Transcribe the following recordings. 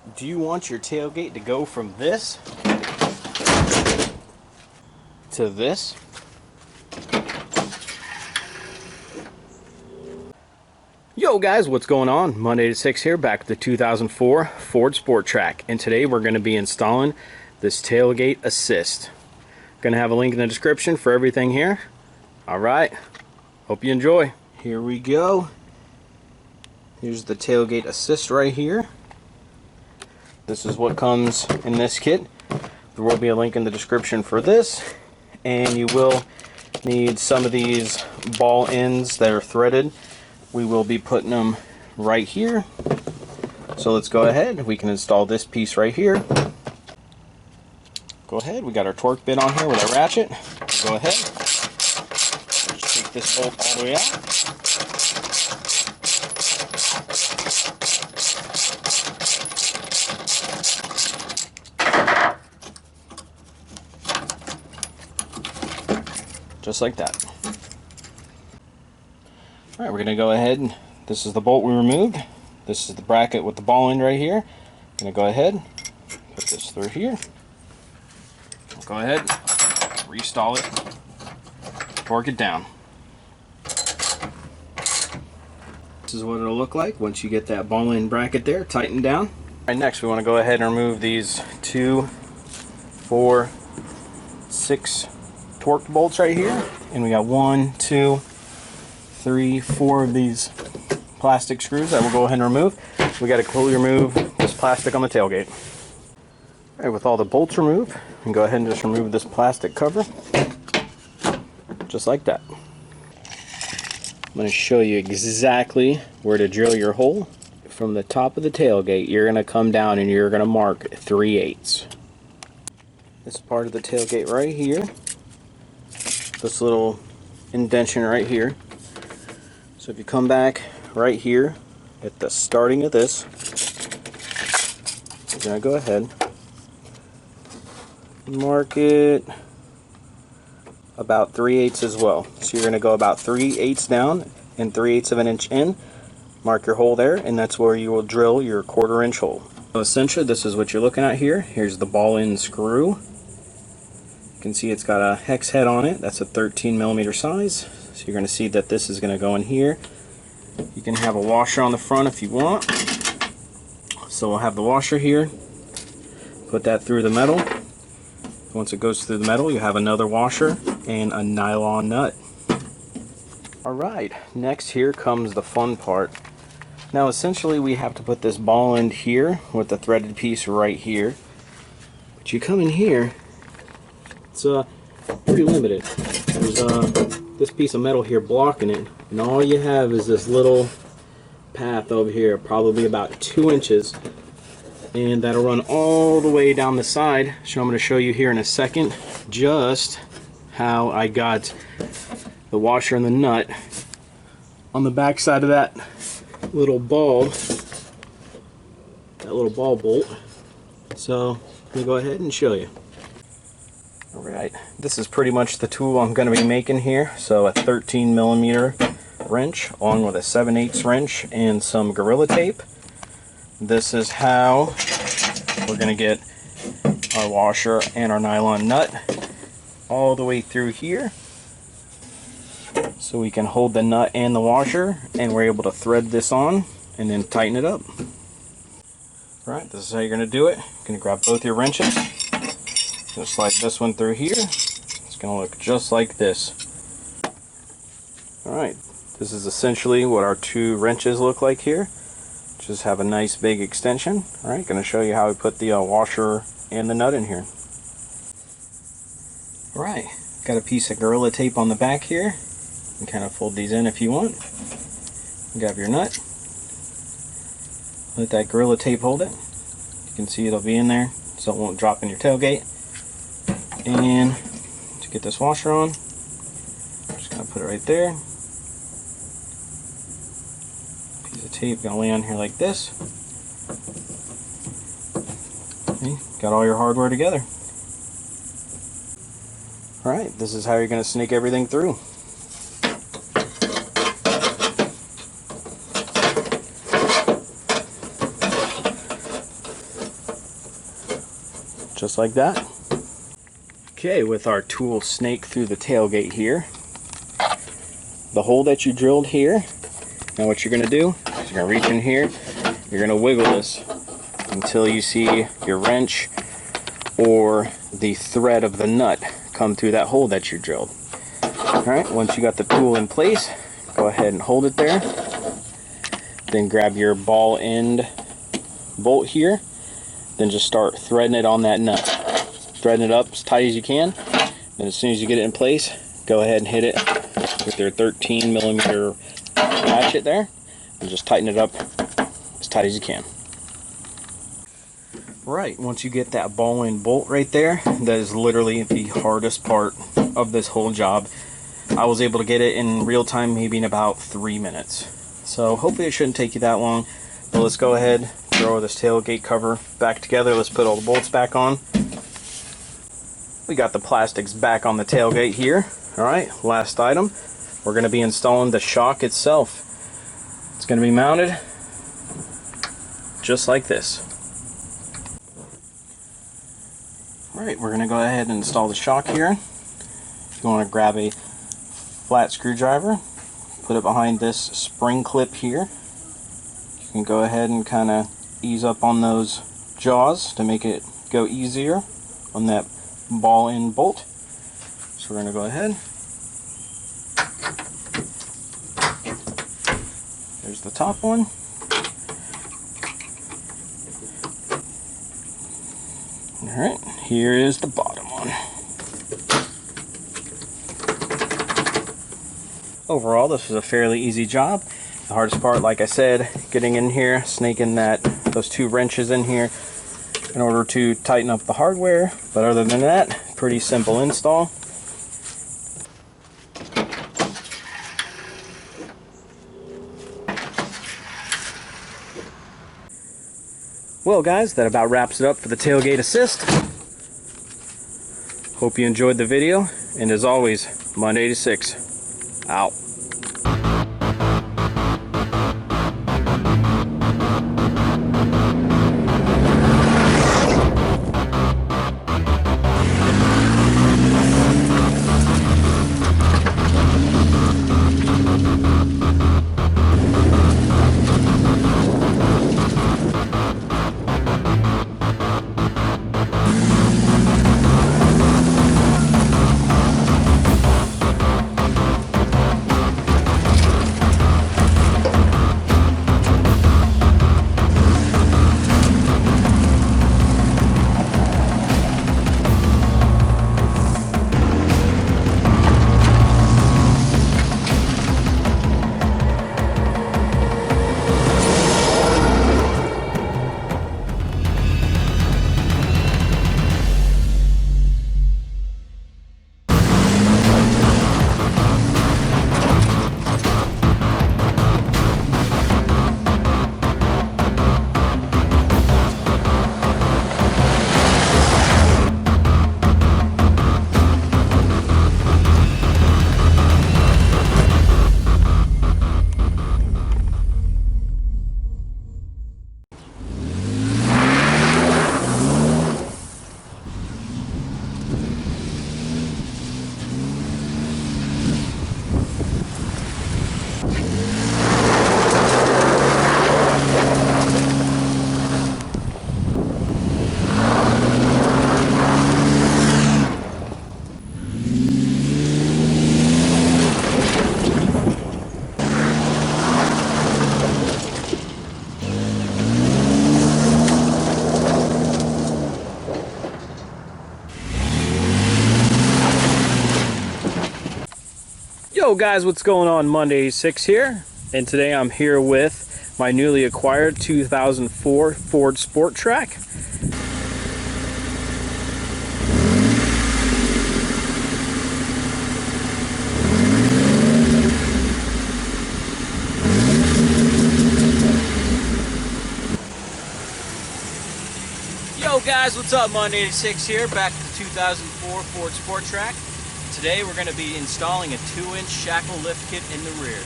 Do you want your tailgate to go from this to this? Yo guys, what's going on? Monday to 6 here, back with the 2004 Ford Sport Trac, and today we're going to be installing this Tailgate Assist. Going to have a link in the description for everything here. Alright, hope you enjoy. Here we go. Here's the Tailgate Assist right here. This is what comes in this kit. There will be a link in the description for this, and you will need some of these ball ends that are threaded. We will be putting them right here. So let's go ahead. We can install this piece right here. Go ahead. We got our torque bit on here with a ratchet. Go ahead. Just take this bolt all the way out. Just like that. Alright, we're going to go ahead and this is the bolt we removed. This is the bracket with the ball end right here. I'm going to go ahead, put this through here. Go ahead, restall it, torque it down. This is what it'll look like once you get that ball end bracket there tightened down. Alright, next we want to go ahead and remove these 2, 4, 6 torque bolts right here, and we got 1, 2, 3, 4 of these plastic screws that we'll go ahead and remove. We got to completely remove this plastic on the tailgate. Alright, with all the bolts removed, we can go ahead and just remove this plastic cover, just like that. I'm going to show you exactly where to drill your hole. From the top of the tailgate, you're going to come down and you're going to mark 3/8. This part of the tailgate right here, this little indentation right here. So if you come back right here at the starting of this, you're going to go ahead and mark it about 3/8 as well. So you're going to go about 3/8 down and 3/8 of an inch in. Mark your hole there, and that's where you will drill your 1/4 inch hole. So essentially this is what you're looking at here. Here's the ball end screw. You can see it's got a hex head on it. That's a 13mm size. So you're going to see that this is going to go in here. You can have a washer on the front if you want. So we'll have the washer here. Put that through the metal. Once it goes through the metal, you have another washer and a nylon nut. Alright, next here comes the fun part. Now essentially we have to put this ball end here with the threaded piece right here. But you come in here, it's pretty limited. There's this piece of metal here blocking it, and all you have is this little path over here, probably about 2 inches, and that'll run all the way down the side. So I'm going to show you here in a second just how I got the washer and the nut on the back side of that little ball bolt. So let me go ahead and show you. Alright, this is pretty much the tool I'm going to be making here. So a 13mm wrench along with a 7/8 wrench and some Gorilla Tape. This is how we're going to get our washer and our nylon nut all the way through here. So we can hold the nut and the washer, and we're able to thread this on and then tighten it up. Alright, this is how you're going to do it. You're going to grab both your wrenches. Just slide this one through here. It's going to look just like this. Alright, this is essentially what our 2 wrenches look like here. Just have a nice big extension. Alright, going to show you how we put the washer and the nut in here. Alright, got a piece of Gorilla Tape on the back here. You can kind of fold these in if you want. Grab your nut. Let that Gorilla Tape hold it. You can see it'll be in there so it won't drop in your tailgate. And to get this washer on, I'm just going to put it right there. Piece of tape going to lay on here like this. Okay, got all your hardware together. Alright, this is how you're going to snake everything through. just like that. Okay, with our tool snake through the tailgate here, the hole that you drilled here, now what you're going to do is you're going to reach in here, you're going to wiggle this until you see your wrench or the thread of the nut come through that hole that you drilled. Alright, once you got the tool in place, go ahead and hold it there. Then grab your ball end bolt here. Then just start threading it on that nut. Threading it up as tight as you can. Then as soon as you get it in place, go ahead and hit it with your 13mm ratchet there. And just tighten it up as tight as you can. Right, once you get that ball end bolt right there, that is literally the hardest part of this whole job. I was able to get it in real time, maybe in about 3 minutes. So hopefully it shouldn't take you that long. But let's go ahead, throw this tailgate cover back together. Let's put all the bolts back on. We got the plastics back on the tailgate here. Alright, last item. We're going to be installing the shock itself. It's going to be mounted just like this. Alright, we're going to go ahead and install the shock here. You want to grab a flat screwdriver, put it behind this spring clip here. You can go ahead and kind of ease up on those jaws to make it go easier on that ball end bolt. So we're going to go ahead. There's the top one. Alright, here is the bottom one. Overall, this was a fairly easy job. The hardest part, like I said, getting in here, snaking those 2 wrenches in here in order to tighten up the hardware. But other than that, pretty simple install. Well guys, that about wraps it up for the Tailgate Assist. Hope you enjoyed the video, and as always, Monday to 6, out. Yo guys, what's going on? Monday 6 here, and today I'm here with my newly acquired 2004 Ford Sport Trac. Yo guys, what's up? Monday 6 here, back with the 2004 Ford Sport Trac. Today we're going to be installing a 2-inch shackle lift kit in the rear.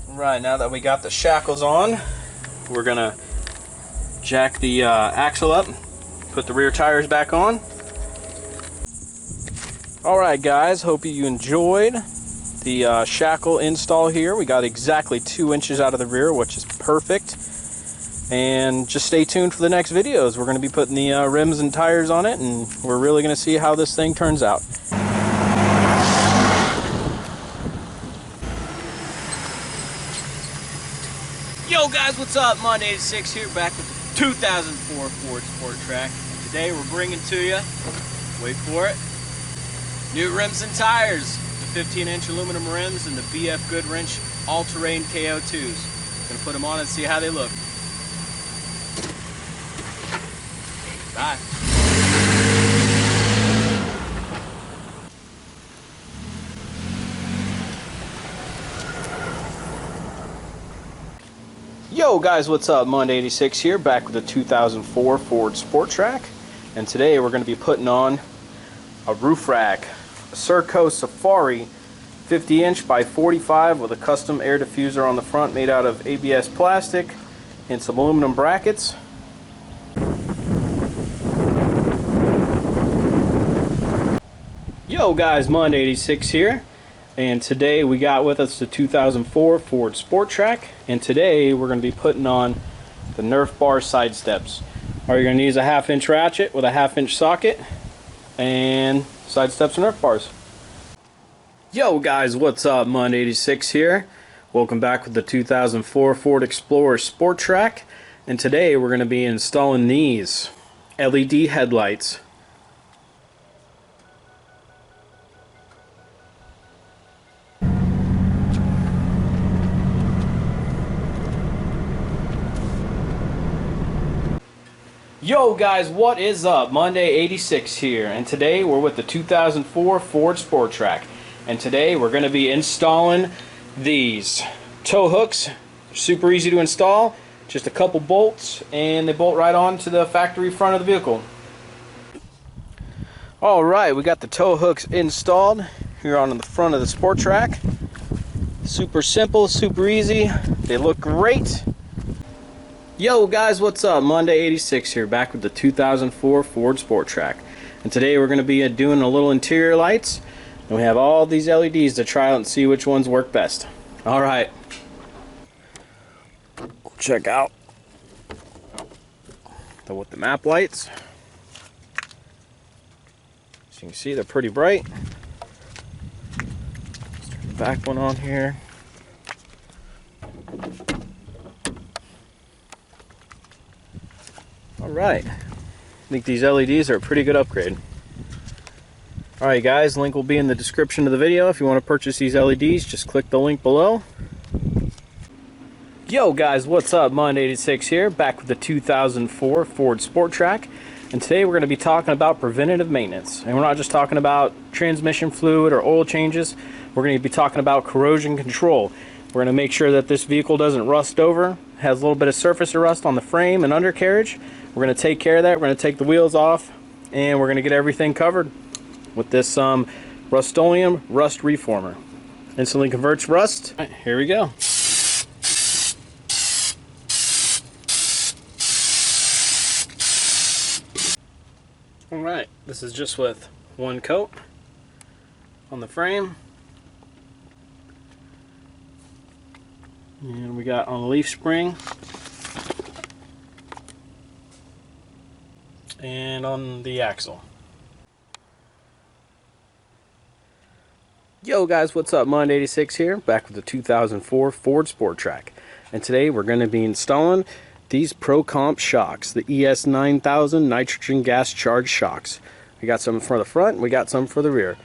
Right, now that we got the shackles on, we're going to jack the axle up Put the rear tires back on. Alright guys, hope you enjoyed the shackle install here. We got exactly 2 inches out of the rear, which is perfect. And just stay tuned for the next videos. We're going to be putting the rims and tires on it, and we're really going to see how this thing turns out. Yo guys, what's up? Monday 86 here, back with the 2004 Ford Sport Trac. Today we're bringing to you, wait for it, new rims and tires. The 15-inch aluminum rims and the BF Goodwrench all-terrain KO2s. Gonna put them on and see how they look. Bye. Yo guys, what's up? Monday 86 here, back with the 2004 Ford Sport Trac, and today we're going to be putting on a roof rack, a Serco Safari 50-inch by 45 with a custom air diffuser on the front made out of ABS plastic and some aluminum brackets. Yo guys, Monday 86 here, and today we got with us the 2004 Ford Sport Trac, and today we're going to be putting on the Nerf bar side steps. You're going to use a 1/2-inch ratchet with a 1/2-inch socket and side steps and Nerf bars. Yo guys, what's up? Monday 86 here. Welcome back with the 2004 Ford Explorer Sport Trac, and today we're going to be installing these LED headlights. Yo guys, what is up? Monday 86 here, and today we're with the 2004 Ford Sport Trac, and today we're going to be installing these tow hooks. Super easy to install, just a couple bolts and they bolt right on to the factory front of the vehicle. Alright, we got the tow hooks installed here on the front of the Sport Trac. Super simple, super easy, they look great. Yo guys, what's up? Monday 86 here, back with the 2004 Ford Sport Trac, and today we're going to be doing a little interior lights, and we have all these LEDs to try out and see which ones work best. Alright, check out with the map lights. As you can see, they're pretty bright. Let's turn the back one on here. Alright, I think these LEDs are a pretty good upgrade. Alright guys, link will be in the description of the video. If you want to purchase these LEDs, just click the link below. Yo guys, what's up? Monday 86 here, back with the 2004 Ford Sport Trac, and today we're going to be talking about preventative maintenance. And we're not just talking about transmission fluid or oil changes, we're going to be talking about corrosion control. We're going to make sure that this vehicle doesn't rust over, has a little bit of surface rust on the frame and undercarriage. We're going to take care of that. We're going to take the wheels off, and we're going to get everything covered with this Rust-Oleum rust reformer. Instantly converts rust. All right, here we go. Alright, this is just with one coat on the frame. And we got on the leaf spring and on the axle. Yo guys, what's up? Monday 86 here, back with the 2004 Ford Sport Trac, and today we're going to be installing these Pro Comp shocks, the ES9000 nitrogen gas charged shocks. We got some for the front, we got some for the rear,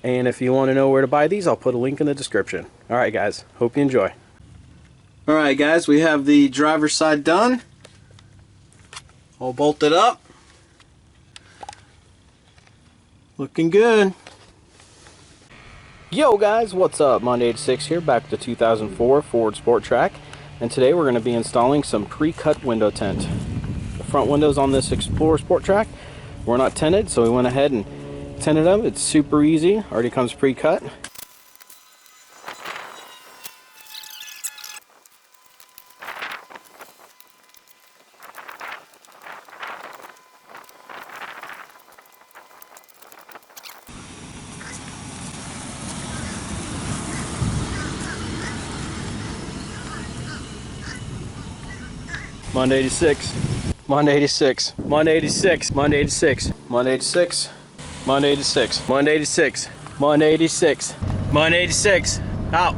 and if you want to know where to buy these, I'll put a link in the description. Alright guys, hope you enjoy. Alright guys, we have the driver's side done, all bolted up, looking good. Yo guys, what's up? Monday 86 here, back with the 2004 Ford Sport Trac, and today we're going to be installing some pre-cut window tint. The front windows on this Explorer Sport Trac were not tinted, so we went ahead and tinted them. It's super easy, already comes pre-cut. Monday 86. Monday 86. Monday 86. Monday 86. Monday 86. Monday 86. Monday 86. Monday 86. Monday 86. Out.